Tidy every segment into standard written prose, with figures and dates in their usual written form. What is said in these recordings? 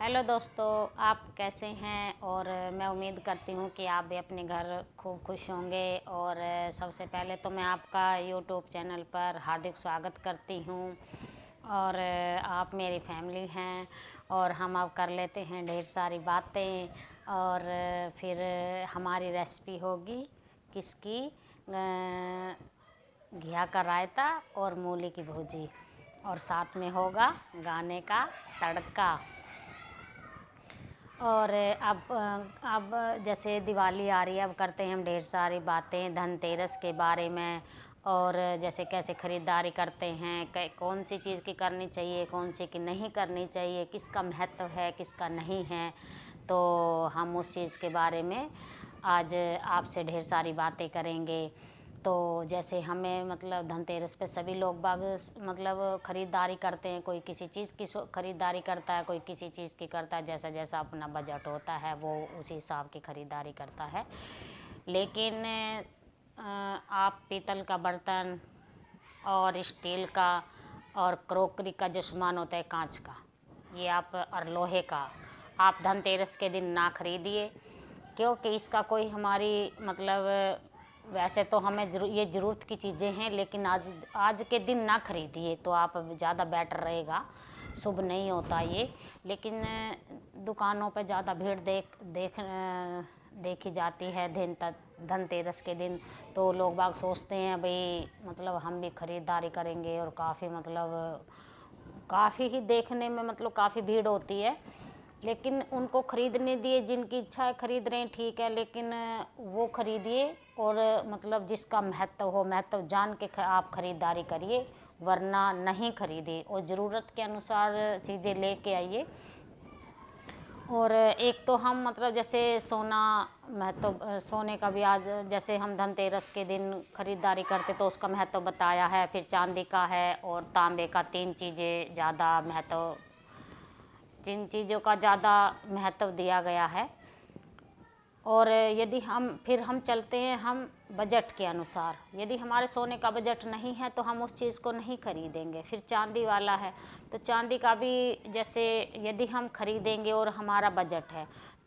Hello दोस्तों, आप कैसे हैं। और मैं उम्मीद करती हूँ कि आप भी अपने घर खूब खुश होंगे। और सबसे पहले तो मैं आपका यूट्यूब चैनल पर हार्दिक स्वागत करती हूँ। और आप मेरी फैमिली हैं और हम अब कर लेते हैं ढेर सारी बातें। और फिर हमारी रेसिपी होगी किसकी, घिया का रायता और मूली की भुजी, और साथ में होगा गाने का तड़का। और अब जैसे दिवाली आ रही है, अब करते हैं हम ढेर सारी बातें धनतेरस के बारे में। और जैसे कैसे ख़रीदारी करते हैं, कौन सी चीज़ की करनी चाहिए, कौन सी की नहीं करनी चाहिए, किसका महत्व है किसका नहीं है। तो हम उस चीज़ के बारे में आज आपसे ढेर सारी बातें करेंगे। तो जैसे हमें मतलब धनतेरस पे सभी लोग बाग मतलब ख़रीदारी करते हैं। कोई किसी चीज़ की ख़रीदारी करता है, कोई किसी चीज़ की करता है। जैसा जैसा अपना बजट होता है वो उसी हिसाब की ख़रीदारी करता है। लेकिन आप पीतल का बर्तन और स्टील का और क्रोकरी का जो सामान होता है कांच का, ये आप और लोहे का आप धनतेरस के दिन ना ख़रीदिए। क्योंकि इसका कोई हमारी मतलब वैसे तो हमें ये ज़रूरत की चीज़ें हैं, लेकिन आज के दिन ना ख़रीदिए तो आप ज़्यादा बेटर रहेगा। शुभ नहीं होता ये। लेकिन दुकानों पे ज़्यादा भीड़ देखी जाती है धनतेरस के दिन। तो लोग बाग सोचते हैं भाई मतलब हम भी ख़रीदारी करेंगे, और काफ़ी मतलब काफ़ी ही देखने में मतलब काफ़ी भीड़ होती है। लेकिन उनको ख़रीदने दिए, जिनकी इच्छा है ख़रीद रहे हैं, ठीक है। लेकिन वो ख़रीदिए और मतलब जिसका महत्व हो, महत्व जान के आप ख़रीदारी करिए, वरना नहीं ख़रीदिए। और ज़रूरत के अनुसार चीज़ें लेके आइए। और एक तो हम मतलब जैसे सोना महत्व, सोने का भी आज जैसे हम धनतेरस के दिन ख़रीदारी करते तो उसका महत्व बताया है। फिर चांदी का है और तांबे का, तीन चीज़ें ज़्यादा महत्व, जिन चीज़ों का ज़्यादा महत्व दिया गया है। और यदि हम चलते हैं हम बजट के अनुसार। यदि हमारे सोने का बजट नहीं है तो हम उस चीज़ को नहीं खरीदेंगे। फिर चांदी वाला है तो चांदी का भी जैसे यदि हम खरीदेंगे और हमारा बजट है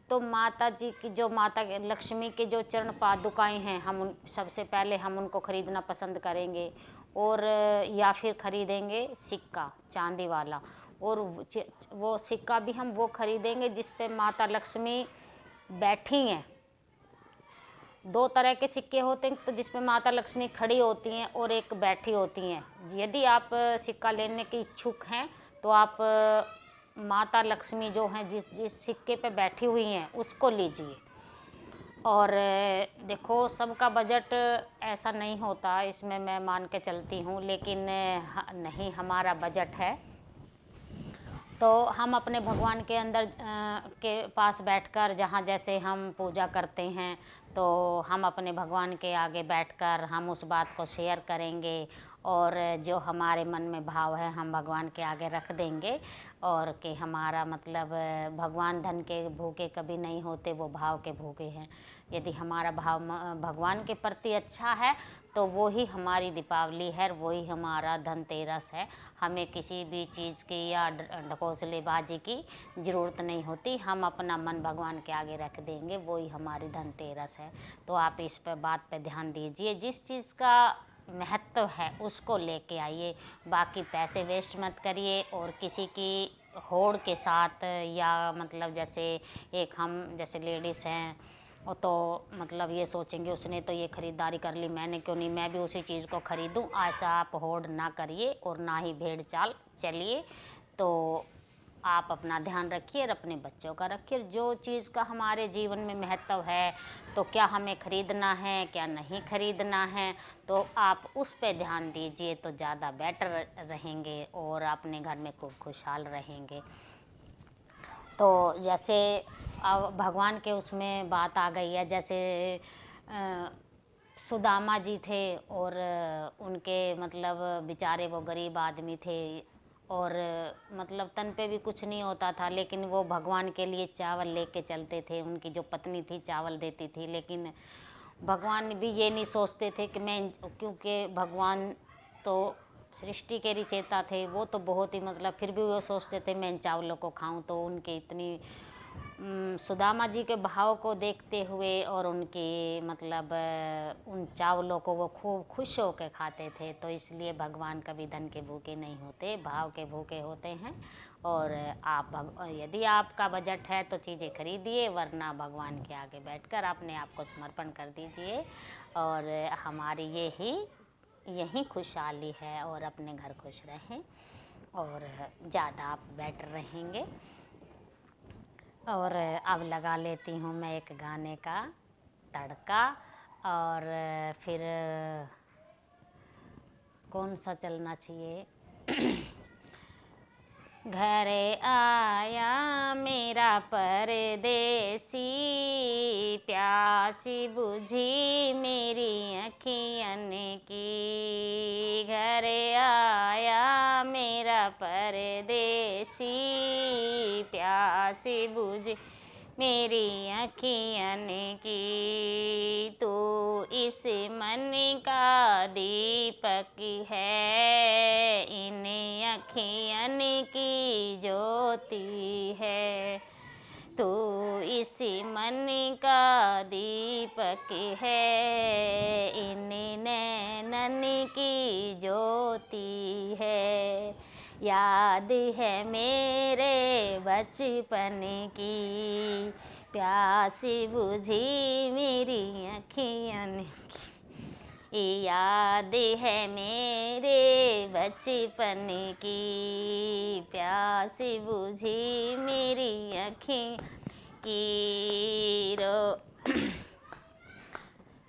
तो माता जी की जो माता लक्ष्मी के जो चरण पादुकाएँ हैं, हम सबसे पहले हम उनको ख़रीदना पसंद करेंगे। और या फिर ख़रीदेंगे सिक्का चांदी वाला। और वो सिक्का भी हम वो ख़रीदेंगे जिस पे माता लक्ष्मी बैठी हैं। दो तरह के सिक्के होते हैं, तो जिसमें माता लक्ष्मी खड़ी होती हैं और एक बैठी होती हैं। यदि आप सिक्का लेने के इच्छुक हैं तो आप माता लक्ष्मी जो हैं जिस जिस सिक्के पे बैठी हुई हैं उसको लीजिए। और देखो सबका बजट ऐसा नहीं होता, इसमें मैं मान के चलती हूँ। लेकिन नहीं, हमारा बजट है तो हम अपने भगवान के अंदर के पास बैठकर, जहाँ जैसे हम पूजा करते हैं तो हम अपने भगवान के आगे बैठकर हम उस बात को शेयर करेंगे। और जो हमारे मन में भाव है हम भगवान के आगे रख देंगे। और कि हमारा मतलब भगवान धन के भूखे कभी नहीं होते, वो भाव के भूखे हैं। यदि हमारा भाव भगवान के प्रति अच्छा है तो वो ही हमारी दीपावली है, वही हमारा धनतेरस है। हमें किसी भी चीज़ की या ढकोसलेबाजी की ज़रूरत नहीं होती। हम अपना मन भगवान के आगे रख देंगे, वही हमारी धनतेरस है। तो आप इस पर बात पे ध्यान दीजिए। जिस चीज़ का महत्व है उसको लेके आइए, बाकी पैसे वेस्ट मत करिए। और किसी की होड़ के साथ या मतलब जैसे एक हम जैसे लेडीज़ हैं वो तो मतलब ये सोचेंगे उसने तो ये ख़रीदारी कर ली, मैंने क्यों नहीं, मैं भी उसी चीज़ को ख़रीदूं। ऐसा आप होड़ ना करिए और ना ही भेड़ चाल चलिए। तो आप अपना ध्यान रखिए और अपने बच्चों का रखिए। जो चीज़ का हमारे जीवन में महत्व है तो क्या हमें ख़रीदना है क्या नहीं ख़रीदना है, तो आप उस पर ध्यान दीजिए तो ज़्यादा बेटर रहेंगे और अपने घर में खूब खुशहाल रहेंगे। तो जैसे अब भगवान के उसमें बात आ गई है, जैसे सुदामा जी थे और उनके मतलब बेचारे वो गरीब आदमी थे। और मतलब तन पे भी कुछ नहीं होता था, लेकिन वो भगवान के लिए चावल लेके चलते थे। उनकी जो पत्नी थी चावल देती थी, लेकिन भगवान भी ये नहीं सोचते थे कि मैं, क्योंकि भगवान तो सृष्टि के रचयिता थे, वो तो बहुत ही मतलब फिर भी वो सोचते थे मैं इन चावलों को खाऊं, तो उनके इतनी सुदामा जी के भाव को देखते हुए और उनके मतलब उन चावलों को वो खूब खुश होकर खाते थे। तो इसलिए भगवान कभी धन के भूखे नहीं होते, भाव के भूखे होते हैं। और यदि आपका बजट है तो चीज़ें खरीदिए, वरना भगवान के आगे बैठकर अपने आप को समर्पण कर दीजिए। और हमारी यही खुशहाली है। और अपने घर खुश रहें और ज़्यादा आप बेटर रहेंगे। और अब लगा लेती हूँ मैं एक गाने का तड़का। और फिर कौन सा चलना चाहिए? घर आया मेरा परदेसी, प्यासी बुझी मेरी अखियन की। घर आया मेरा परदेसी, प्यासी बुझी मेरी अखियन की। तू इस मन का दीपक है, इन अखियन की ज्योति है। तू इस मन का दीपक है, इन नैनन की ज्योति है। याद है मेरे बचपन की, प्यास बुझी मेरी अखियन की। याद है मेरे बचपन की, प्यास बुझी मेरी अखियन की।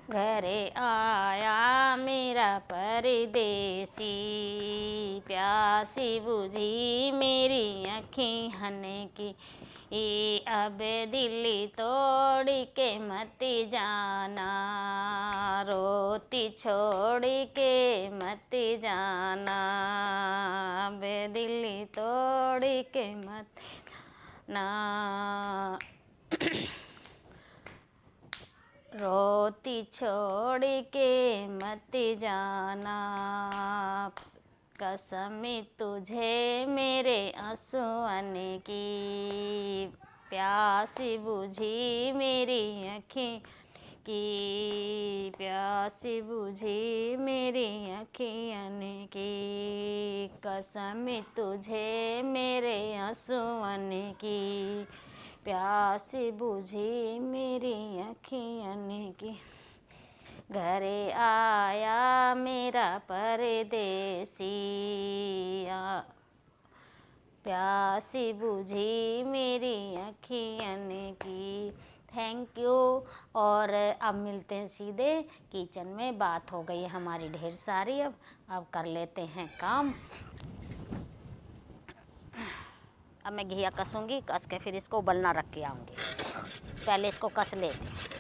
घर आया मेरा परदेसी, प्यासी बुझी मेरी अखियन की। अब दिल तोड़ के मत जाना, रोती छोड़ के मत जाना। अब दिल तोड़ के मत जाना, रोती छोड़ के मत जाना। कसम तुझे मेरे आंसुअन की, प्यास बुझी मेरी आँखें की। प्यास बुझी मेरी अखियन की। कसम तुझे मेरे आंसुअन की, प्यास बुझी मेरी अखियन की। घर आया मेरा परदेसी, प्यास बुझी मेरी अखियन की। Thank you. और अब मिलते हैं सीधे किचन में। बात हो गई है हमारी ढेर सारी। अब कर लेते हैं काम। अब मैं घिया कसूँगी, कस के फिर इसको उबलना रख के आऊँगी। पहले इसको कस लेते हैं।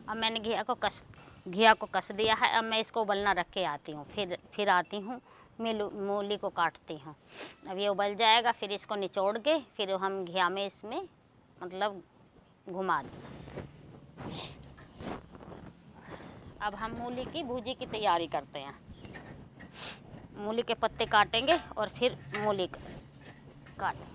अब मैंने घिया को कस दिया है। अब मैं इसको उबलना रख के आती हूँ। फिर आती हूँ, मूली को काटती हूँ। अब ये उबल जाएगा, फिर इसको निचोड़ के फिर हम घिया में इसमें मतलब घुमा दें। अब हम मूली की भुजी की तैयारी करते हैं। मूली के पत्ते काटेंगे और फिर मूली काटेंगे।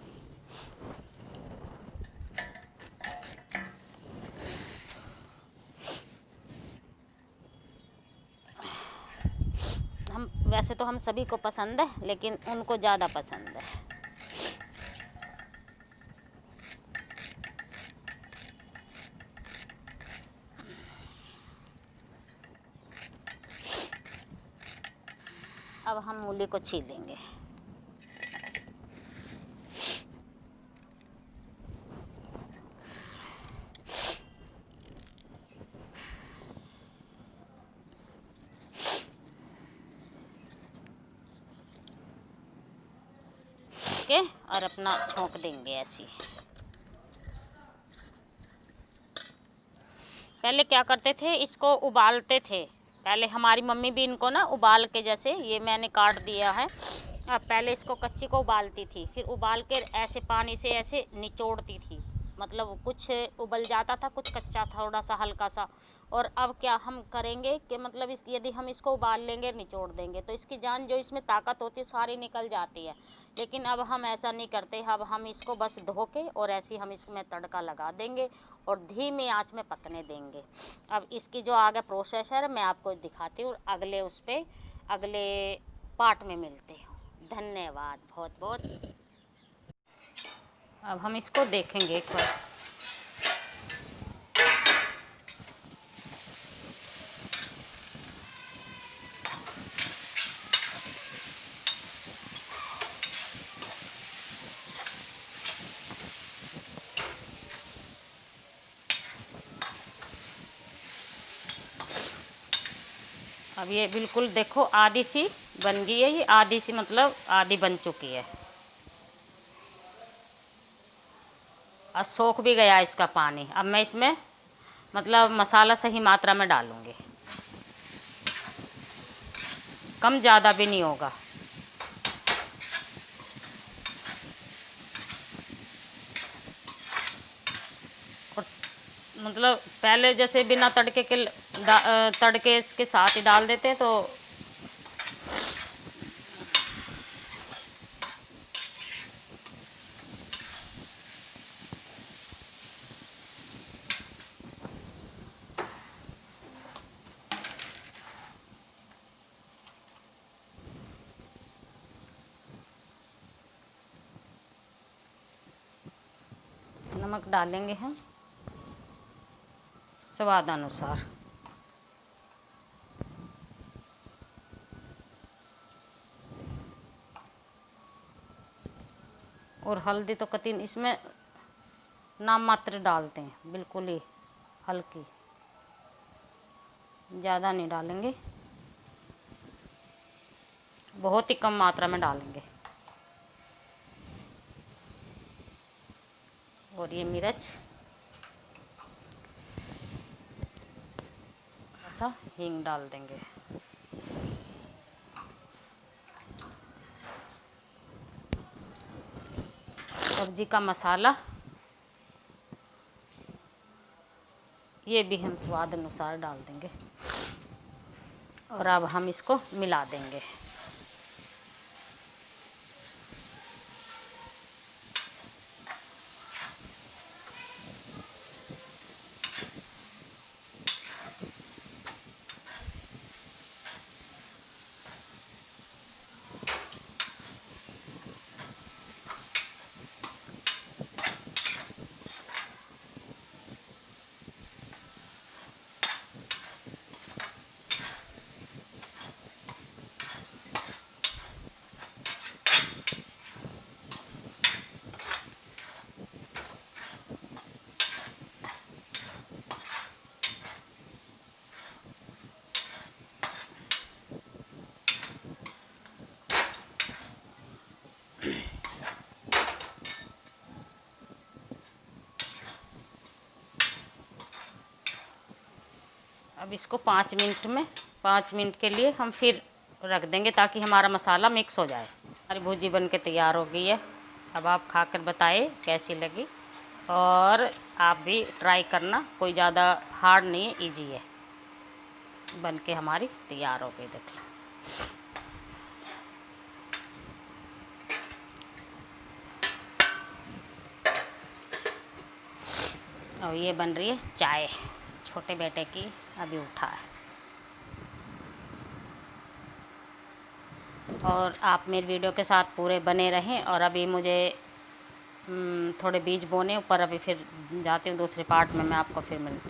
वैसे तो हम सभी को पसंद है, लेकिन उनको ज़्यादा पसंद है। अब हम मूली को छीलेंगे। और अपना छोंक देंगे ऐसे। पहले क्या करते थे, इसको उबालते थे। पहले हमारी मम्मी भी इनको ना उबाल के, जैसे ये मैंने काट दिया है, अब पहले इसको कच्ची को उबालती थी, फिर उबाल के ऐसे पानी से ऐसे निचोड़ती थी, मतलब कुछ उबल जाता था, कुछ कच्चा थोड़ा सा हल्का सा। और अब क्या हम करेंगे कि मतलब इस यदि हम इसको उबाल लेंगे, निचोड़ देंगे, तो इसकी जान जो इसमें ताकत होती है सारी निकल जाती है। लेकिन अब हम ऐसा नहीं करते, अब हम इसको बस धो के और ऐसे हम इसमें तड़का लगा देंगे और धीमी आंच में पकने देंगे। अब इसकी जो आगे प्रोसेस है मैं आपको दिखाती हूँ, अगले उस पर अगले पार्ट में मिलते हैं। धन्यवाद बहुत बहुत। अब हम इसको देखेंगे एक बार। अब ये बिल्कुल देखो आधी सी बन गई है, ये आधी सी मतलब आधी बन चुकी है, और सोख भी गया इसका पानी। अब मैं इसमें मतलब मसाला सही मात्रा में डालूंगी, कम ज़्यादा भी नहीं होगा। और मतलब पहले जैसे बिना तड़के के तड़के इसके साथ ही डाल देते तो नमक डालेंगे हम स्वाद अनुसार। और हल्दी तो कतई इसमें नाम मात्र डालते हैं, बिल्कुल ही हल्की, ज़्यादा नहीं डालेंगे, बहुत ही कम मात्रा में डालेंगे। और ये मिर्च, ऐसा हींग डाल देंगे। सब्जी का मसाला ये भी हम स्वाद अनुसार डाल देंगे, और अब हम इसको मिला देंगे। अब इसको 5 मिनट के लिए हम फिर रख देंगे ताकि हमारा मसाला मिक्स हो जाए। हमारी भुजी बन के तैयार हो गई है। अब आप खाकर बताइए कैसी लगी, और आप भी ट्राई करना, कोई ज़्यादा हार्ड नहीं है, इजी है। बन के हमारी तैयार हो गई, देख लो। और ये बन रही है चाय, छोटे बेटे की, अभी उठा है। और आप मेरे वीडियो के साथ पूरे बने रहें। और अभी मुझे थोड़े बीज बोने ऊपर, अभी फिर जाती हूँ दूसरे पार्ट में, मैं आपको फिर मिलती हूँ।